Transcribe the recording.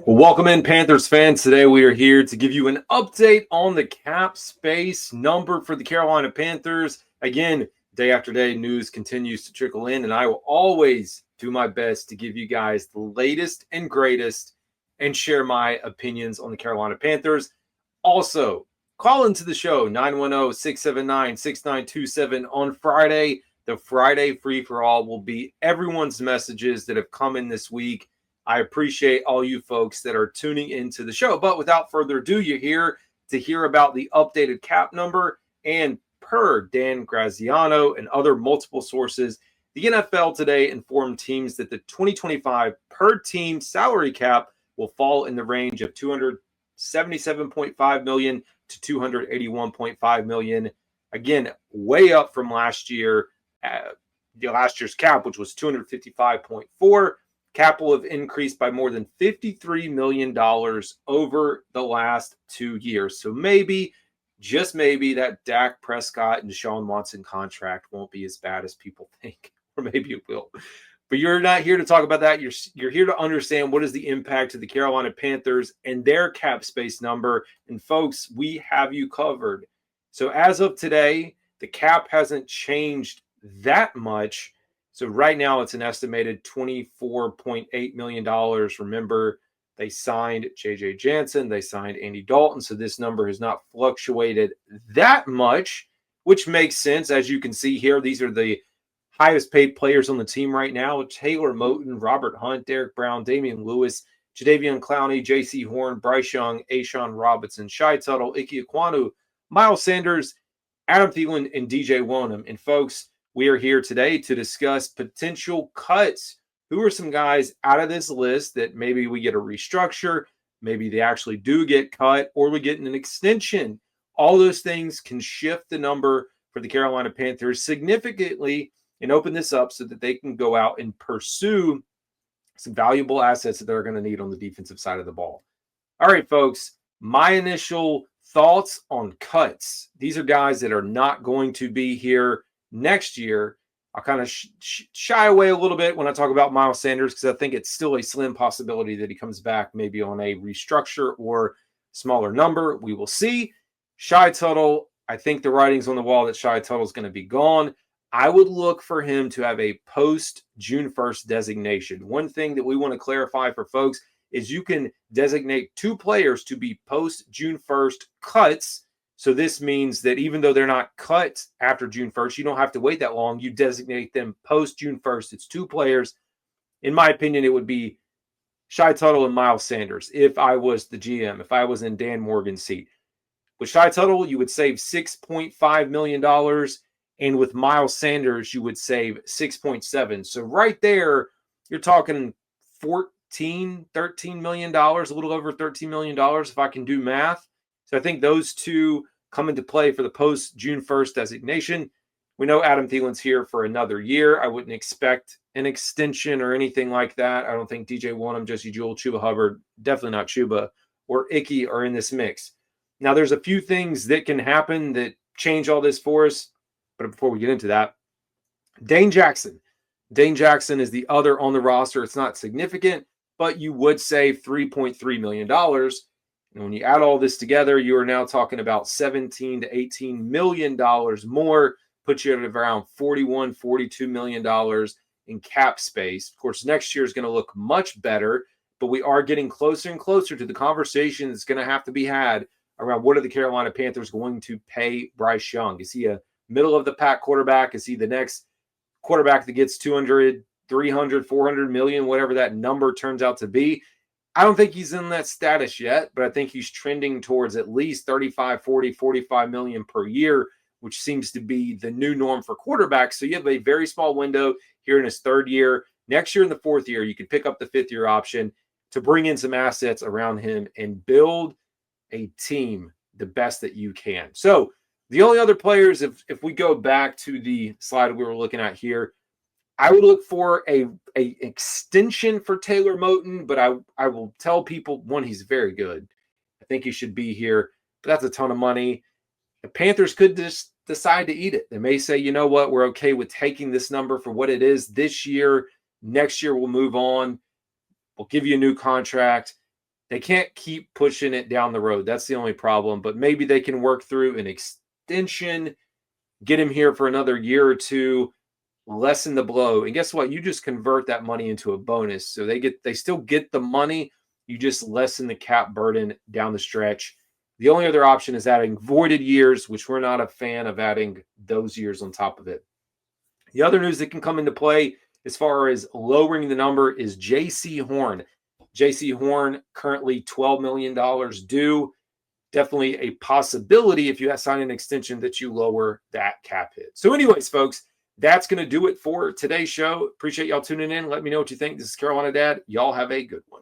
Well, welcome in, Panthers fans. Today we are here to give you an update on the cap space number for the Carolina Panthers. Again, day after day, news continues to trickle in, and I will always do my best to give you guys the latest and greatest and share my opinions on the Carolina Panthers. Also, call into the show, 910-679-6927 on Friday. The Friday free-for-all will be everyone's messages that have come in this week. I appreciate all you folks that are tuning into the show. But without further ado, you're here to hear about the updated cap number. And per Dan Graziano and other multiple sources, the NFL today informed teams that the 2025 per team salary cap will fall in the range of $277.5 million to $281.5 million. Again, way up from last year. Last year's cap, which was $255.4. Cap will have increased by more than $53 million over the last 2 years. So maybe, just maybe, that Dak Prescott and Deshaun Watson contract won't be as bad as people think, or maybe it will. But you're not here to talk about that. You're here to understand what is the impact to the Carolina Panthers and their cap space number. And folks, we have you covered. So as of today, the cap hasn't changed that much. So right now it's an estimated $24.8 million. Remember, they signed J.J. Jansen, they signed Andy Dalton, so this number has not fluctuated that much, which makes sense. As you can see here, these are the highest paid players on the team right now: Taylor Moton, Robert Hunt, Derek Brown, Damian Lewis, Jadeveon Clowney, J.C. Horn, Bryce Young, A'Shawn Robinson, Shai Tuttle, Ike Ekwonu, Miles Sanders, Adam Thielen, and DJ Wonnum. And folks, we are here today to discuss potential cuts. Who are some guys out of this list that maybe we get a restructure, maybe they actually do get cut, or we get an extension? All those things can shift the number for the Carolina Panthers significantly and open this up so that they can go out and pursue some valuable assets that they're going to need on the defensive side of the ball. All right, folks, my initial thoughts on cuts. These are guys that are not going to be here next year. I'll kind of shy away a little bit when I talk about Miles Sanders because I think it's still a slim possibility that he comes back maybe on a restructure or smaller number. We will see. Shai Tuttle, I think the writing's on the wall that Shai Tuttle is going to be gone. I would look for him to have a post-June 1st designation. One thing that we want to clarify for folks is you can designate two players to be post-June 1st cuts. So this means that even though they're not cut after June 1st, you don't have to wait that long. You designate them post-June 1st. It's two players. In my opinion, it would be Shai Tuttle and Miles Sanders if I was the GM, if I was in Dan Morgan's seat. With Shai Tuttle, you would save $6.5 million. And with Miles Sanders, you would save $6.7. So right there, you're talking $13 million, a little over $13 million if I can do math. So I think those two come into play for the post-June 1st designation. We know Adam Thielen's here for another year. I wouldn't expect an extension or anything like that. I don't think DJ Wonnum, Jesse Jewell, Chuba Hubbard, definitely not Chuba, or Icky are in this mix. Now, there's a few things that can happen that change all this for us. But before we get into that, Dane Jackson. Dane Jackson is the other on the roster. It's not significant, but you would save $3.3 million. And when you add all this together, you are now talking about $17 to $18 million more, puts you at around $41-42 million in cap space. Of course, next year is going to look much better, but we are getting closer and closer to the conversation that's going to have to be had around what are the Carolina Panthers going to pay Bryce Young. Is he a middle-of-the-pack quarterback? Is he the next quarterback that gets 200, 300, 400 million, whatever that number turns out to be? I don't think he's in that status yet, but I think he's trending towards at least 35, 40, 45 million per year, which seems to be the new norm for quarterbacks. So you have a very small window here in his third year. Next year in the fourth year, you can pick up the fifth-year option to bring in some assets around him and build a team the best that you can. So the only other players, if we go back to the slide we were looking at here, I would look for a extension for Taylor Moton, but I will tell people, one, he's very good. I think he should be here, but that's a ton of money. The Panthers could just decide to eat it. They may say, you know what, we're okay with taking this number for what it is this year. Next year we'll move on. We'll give you a new contract. They can't keep pushing it down the road. That's the only problem. But maybe they can work through an extension, get him here for another year or two, lessen the blow. And guess what? You just convert that money into a bonus. So they still get the money. You just lessen the cap burden down the stretch. The only other option is adding voided years, which we're not a fan of adding those years on top of it. The other news that can come into play as far as lowering the number is J.C. Horn. J.C. Horn currently $12 million due. Definitely a possibility if you sign an extension that you lower that cap hit. So anyways, folks, that's going to do it for today's show. Appreciate y'all tuning in. Let me know what you think. This is Carolina Dad. Y'all have a good one.